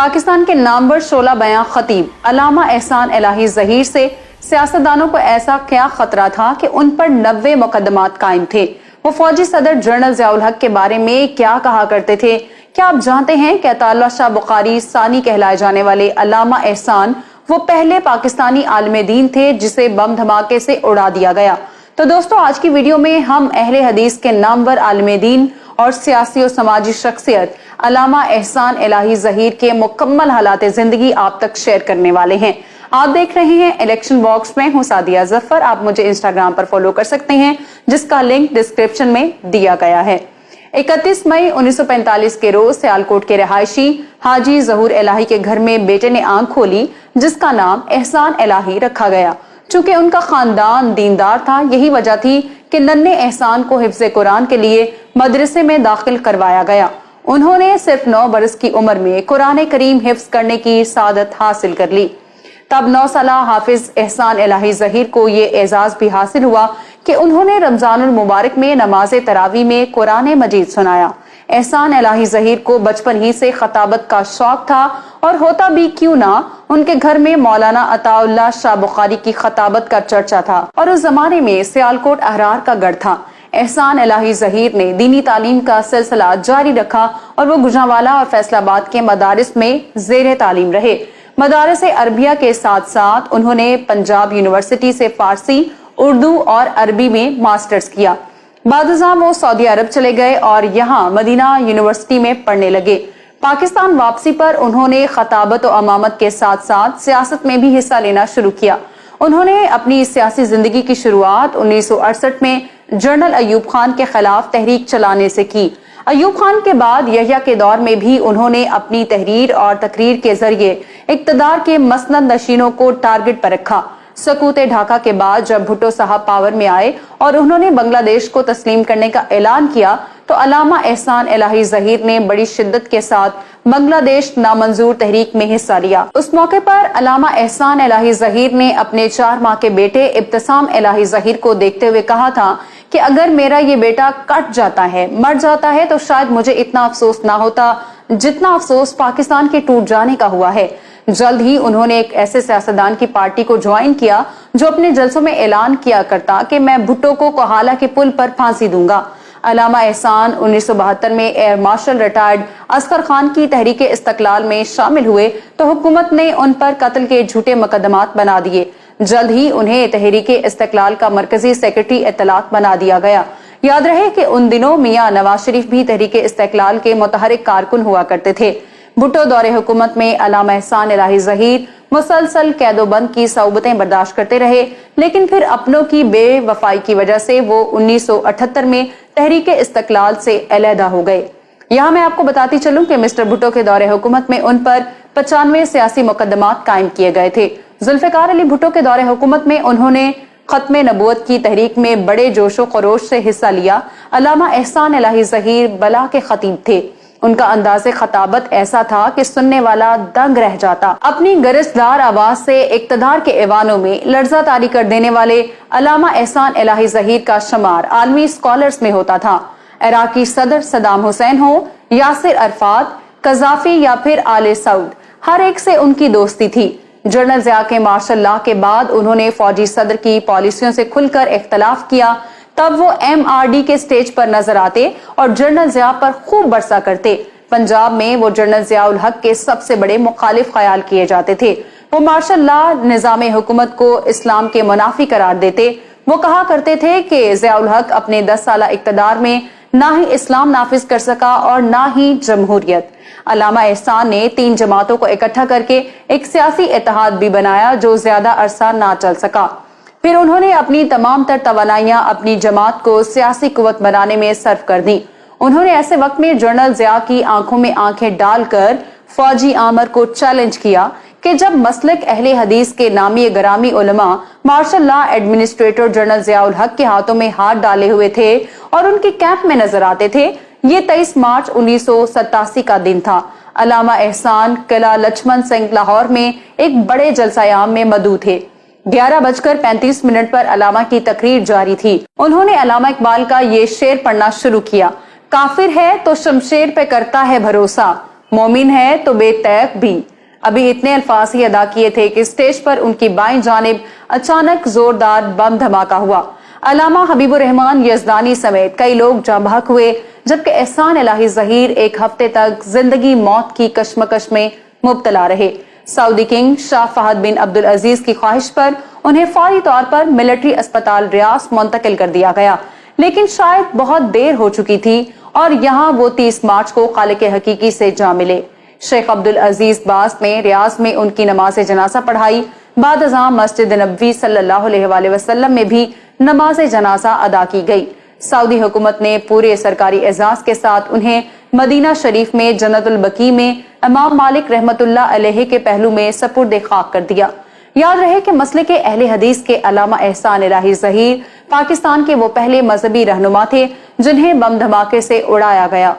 पाकिस्तान के नामवर शोला बयां खतीब अल्लामा एहसान इलाही ज़हीर से सियासतदानों को ऐसा क्या खतरा था कि उन पर 90 मुकदमात कायम थे। वो फौजी सदर जनरल ज़ियाउल हक के बारे में क्या कहा करते थे? क्या आप जानते हैं कि अताउल्लाह शाह बुखारी सानी कहलाए जाने वाले अल्लामा एहसान वो पहले पाकिस्तानी आलिम दीन थे जिसे बम धमाके से उड़ा दिया गया। तो दोस्तों, आज की वीडियो में हम अहले हदीस के नामवर आलिम दीन और सियासी और समाजी शख्सियत अल्लामा एहसान इलाही ज़हीर के मुकम्मल हालात जिंदगी आप तक शेयर करने वाले हैं। आप देख रहे हैं इलेक्शन बॉक्स में हूं सादिया जफर। आप मुझे इंस्टाग्राम पर फॉलो कर सकते हैं जिसका लिंक डिस्क्रिप्शन में दिया गया है। 31 मई 1945 के रोज सियालकोट के रहायशी हाजी ज़हूर इलाही के घर में बेटे ने आंख खोली जिसका नाम एहसान इलाही रखा गया। चूंकि उनका खानदान दीनदार था, यही वजह थी कि नन्हे एहसान को हिफ्ज़े कुरान के लिए मदरसे में दाखिल करवाया गया। उन्होंने सिर्फ 9 बरस की उम्र में कुरान करीम हिफ्ज करने की सादत हासिल कर ली। तब 9 साला हाफिज एहसान इलाही ज़हीर को ये एजाज भी हासिल हुआ कि उन्होंने रमजानुल मुबारक में नमाज तरावी में कुरान मजीद सुनाया। एहसान इलाही ज़हीर को बचपन ही से खताबत का शौक था और होता भी क्यों ना, उनके घर में मौलाना अताउल्लाह शाह बुखारी की खताबत का चर्चा था और उस जमाने में सियालकोट अहरार का गढ़ था। एहसान इलाही ज़हीर ने दीनी तालीम का सिलसिला जारी रखा और वो गुजरांवाला और फैसलाबाद के मदारिस में ज़ेर तालीम रहे। मदारिस अरबिया के साथ साथ उन्होंने पंजाब यूनिवर्सिटी से फारसी, उर्दू और अरबी में मास्टर्स किया। बादशाह वो सऊदी अरब चले गए और यहाँ मदीना यूनिवर्सिटी में पढ़ने लगे। पाकिस्तान वापसी पर उन्होंने खताबत और अमामत के साथ साथ सियासत में भी हिस्सा लेना शुरू किया। उन्होंने अपनी सियासी जिंदगी की शुरुआत 1968 में जनरल अयूब खान के खिलाफ तहरीक चलाने से की। अयूब खान के बाद यहिया के दौर में भी उन्होंने अपनी तहरीर और तकरीर के जरिए इक्तदार के मसनद नशीनों को टारगेट पर रखा। सकूते ढाका के बाद जब भुट्टो साहब पावर में आए और उन्होंने बांग्लादेश को तस्लीम करने का ऐलान किया तो अल्लामा एहसान इलाही ज़हीर ने बड़ी शिद्दत के साथ बांग्लादेश नामंजूर तहरीक में हिस्सा लिया। उस मौके पर अल्लामा एहसान इलाही ज़हीर ने अपने 4 माह के बेटे इब्तिसाम इलाही ज़हीर को देखते हुए कहा था कि अगर मेरा ये बेटा कट जाता है, मर जाता है, तो शायद मुझे इतना अफसोस ना होता जितना अफसोस पाकिस्तान के टूट जाने का हुआ है। जल्द ही उन्होंने एक ऐसे सियासतदान की पार्टी को ज्वाइन किया जो अपने जलसों में ऐलान किया करता कि मैं भुट्टो को कोहाला के पुल पर फांसी दूंगा। अल्लामा एहसान 1972 में air marshal retired Asghar Khan की तहरीक इस्तकलाल में शामिल हुए तो हुकूमत ने उन पर कत्ल के झूठे मुकदमात बना दिए। जल्द ही उन्हें तहरीक इस्तकलाल का मरकजी सेक्रेटरी इत्तलात बना दिया गया। याद रहे कि उन दिनों मियां नवाज शरीफ भी तहरीक इस्तकलाल के मुतहरिक कारकुन हुआ करते थे। भुट्टो दौरे हुकूमत में अल्लामा एहसान इलाही ज़हीर मुसलसल कैदोबंद की सऊबतें बर्दाश्त करते रहे, लेकिन फिर अपनों की बेवफाई की वजह से वो 1978 में तहरीक इस्तकलाल से अलहदा हो गए। यहाँ मैं आपको बताती चलूं कि मिस्टर भुट्टो के दौरे हुकूमत में उन पर 95 सियासी मुकदमात कायम किए गए थे। जुल्फ़िकार अली भुट्टो के दौरे हुकूमत में उन्होंने खत्मे नबूवत की तहरीक में बड़े जोशो खरोश से हिस्सा लिया। अल्लामा एहसान इलाही ज़हीर बला के खतीब थे। उनका अंदाज़े खताबत ऐसा था कि सुनने वाला दंग रह जाता। अपनी गरिसदार आवाज से इक्तदार के ऐवानों में लर्जा तारी कर देने वाले अल्लामा एहसान इलाही ज़हीर का शुमार आलमी स्कॉलर्स में होता था। इराकी सदर सदाम हुसैन हो, यासिर अरफात, कज़ाफी या फिर आले सऊद, हर एक से उनकी दोस्ती थी। जनरल ज़िया के मार्शल लॉ के बाद उन्होंने फौजी सदर की पॉलिसियों से खुलकर इख्तलाफ किया। तब वो MRD के स्टेज पर नजर आते और जनरल ज़िया पर खूब बरसा करते। पंजाब में वो जनरल ज़ियाउल हक के सबसे बड़े मुखालिफ ख्याल किए जाते थे। वो मार्शल लॉ निज़ाम हुकूमत को इस्लाम के मुनाफी करार देते। वो कहा करते थे कि ज़ियाउल हक अपने 10 साल इक़्तिदार में ना ही इस्लाम नाफिज कर सका और ना ही जमहूरियत। अल्लामा एहसान ने 3 जमातों को इकट्ठा करके एक सियासी इत्तेहाद भी बनाया जो ज्यादा अरसा ना चल सका। फिर उन्होंने अपनी तमाम तर तवानाइयां अपनी जमात को सियासी कुव्वत बनाने में सर्फ कर दी। उन्होंने ऐसे वक्त में जनरल ज़िया की आंखों में आंखें डालकर फौजी आमर को चैलेंज किया कि जब मसलक अहले हदीस के नामी गरामी उलमा martial law administrator general Ziaul Haq के हाथों में हाथ डाले हुए थे और उनके कैंप में नजर आते थे। ये 23 मार्च 1987 का दिन था। अल्लामा एहसान किला लक्ष्मण सिंह लाहौर में एक बड़े जलसायाम में मदऊ थे। 11:35 पर अल्लामा की तकरीर जारी थी। उन्होंने अल्लामा इकबाल का ये शेर पढ़ना शुरू किया, काफिर है तो शमशेर पे करता है भरोसा, मोमिन है तो बेतैक भी। अभी इतने अल्फाज ही अदा किए थे कि स्टेज पर उनकी बाईं जानिब अचानक जोरदार बम धमाका हुआ। अल्लामा हबीबुर रहमान यज़दानी समेत कई लोग जाँ बहक हुए, जबकि एहसान इलाही ज़हीर एक हफ्ते तक जिंदगी मौत की कश्मकश में मुब्तला रहे। सऊदी किंग शाह फहद बिन अब्दुल अजीज की ख्वाहिश पर उन्हें फौरी तौर पर मिलिट्री अस्पताल रियास मुंतकिल कर दिया गया, लेकिन शायद बहुत देर हो चुकी थी और यहाँ वो 30 मार्च को खालिक हकीकी से जा मिले। शेख अब्दुल अजीज बास ने रियाज में उनकी नमाज जनाजा पढ़ाई। बाद अज़ां मस्जिद नबवी सल्लल्लाहु अलैहि वसल्लम में भी नमाज जनाजा अदा की गई। सऊदी हुकूमत ने पूरे सरकारी एजाज के साथ उन्हें मदीना शरीफ में जन्नतुल बकी में इमाम मालिक रहमतुल्लाह अलैहि के पहलू में सपुर्द खाक कर दिया। याद रहे कि मसले के अहले हदीस के अल्लामा एहसान इलाही ज़हीर पाकिस्तान के वो पहले मजहबी रहनुमा थे जिन्हें बम धमाके से उड़ाया गया।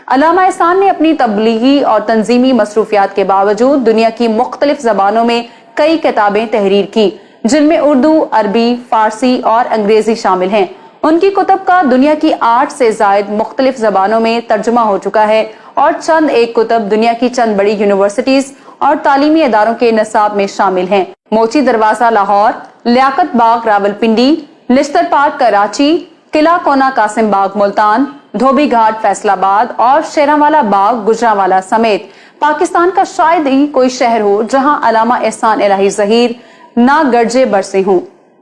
अल्लामा एहसान ने अपनी तबलीगी और तंजीमी मसरूफियात के बावजूद दुनिया की मुख्तलिफ जबानों में कई किताबें तहरीर की, जिनमें उर्दू, अरबी, फारसी और अंग्रेजी शामिल हैं। उनकी कुतुब का दुनिया की 8 से ज्यादा मुख्तलिफ जबानों में तर्जुमा हो चुका है और चंद एक कुतुब दुनिया की चंद बड़ी यूनिवर्सिटीज और तालीमी इदारों के निसाब में शामिल हैं। मोची दरवाजा लाहौर, लियाकत बाग रावलपिंडी, लिस्टर पार्क कराची, किला कोना कासिम बाग मुल्तान, धोबी घाट फैसलाबाद और शेरावाला बाग गुजरावाला समेत पाकिस्तान का शायद ही कोई शहर हो जहां अल्लामा एहसान इलाही ज़हीर ना गरजे बरसे हों।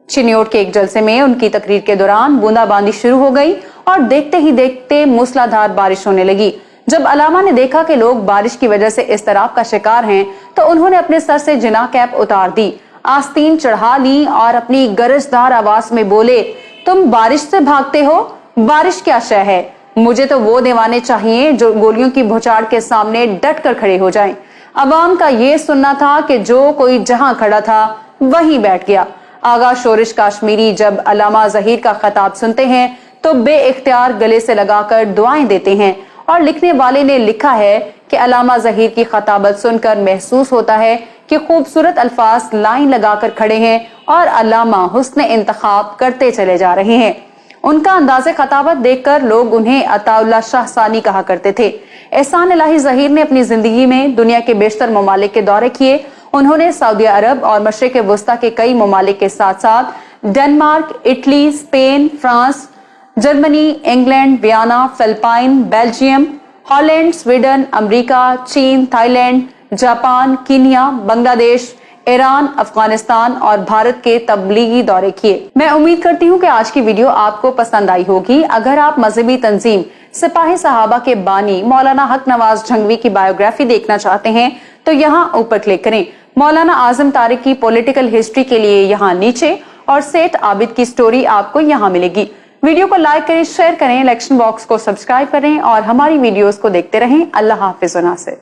चिन्योट के एक जलसे में उनकी तकरीर के दौरान बूंदाबांदी शुरू हो गई और देखते ही देखते मूसलाधार बारिश होने लगी। जब अल्लामा ने देखा कि लोग बारिश की वजह से इज़्तिराब का शिकार हैं, तो उन्होंने अपने सर से जिना कैप उतार दी, आस्तीन चढ़ा ली और अपनी गरजदार आवाज में बोले, तुम बारिश से भागते हो? बारिश क्या शय है? मुझे तो वो दीवाने चाहिए जो गोलियों की भुचाड़ के सामने डट कर खड़े हो जाएं। अवाम का ये सुनना था कि जो कोई जहां खड़ा था वहीं बैठ गया। आगा शोरिश काश्मीरी जब अल्लामा ज़हीर का खिताब सुनते हैं तो बे इख्तियार गले से लगाकर दुआएं देते हैं और लिखने वाले ने लिखा है कि अल्लामा ज़हीर की खिताबत सुनकर महसूस होता है कि खूबसूरत अल्फाज लाइन लगाकर खड़े हैं और अल्लामा हुस्न इंतखाब करते चले जा रहे हैं। उनका अंदाज़े खिताबत देखकर लोग उन्हें अताउल्लाह शाह सानी कहा करते थे। एहसान इलाही ज़हीर ने अपनी जिंदगी में दुनिया के बेशतर ममालिक के दौरे किए। उन्होंने सऊदी अरब और मशरिक़ वस्ता के कई ममालिक के साथ साथ Denmark, Italy, Spain, France, Germany, England, Vienna, Philippine, Belgium, Holland, Sweden, America, चीन, Thailand, Japan, Kenya, Bangladesh, Iran, Afghanistan और भारत के तबलीगी दौरे किए। मैं उम्मीद करती हूँ कि आज की वीडियो आपको पसंद आई होगी। अगर आप मजहबी तंजीम सिपाही सहाबा के बानी मौलाना हक नवाज जंगवी की बायोग्राफी देखना चाहते हैं तो यहाँ ऊपर क्लिक करें। मौलाना आजम तारिक की पॉलिटिकल हिस्ट्री के लिए यहाँ नीचे और सेठ आबिद की स्टोरी आपको यहाँ मिलेगी। वीडियो को लाइक करें, शेयर करें, इलेक्शन बॉक्स को सब्सक्राइब करें और हमारी वीडियोस को देखते रहें। अल्लाह हाफिज व नासिर।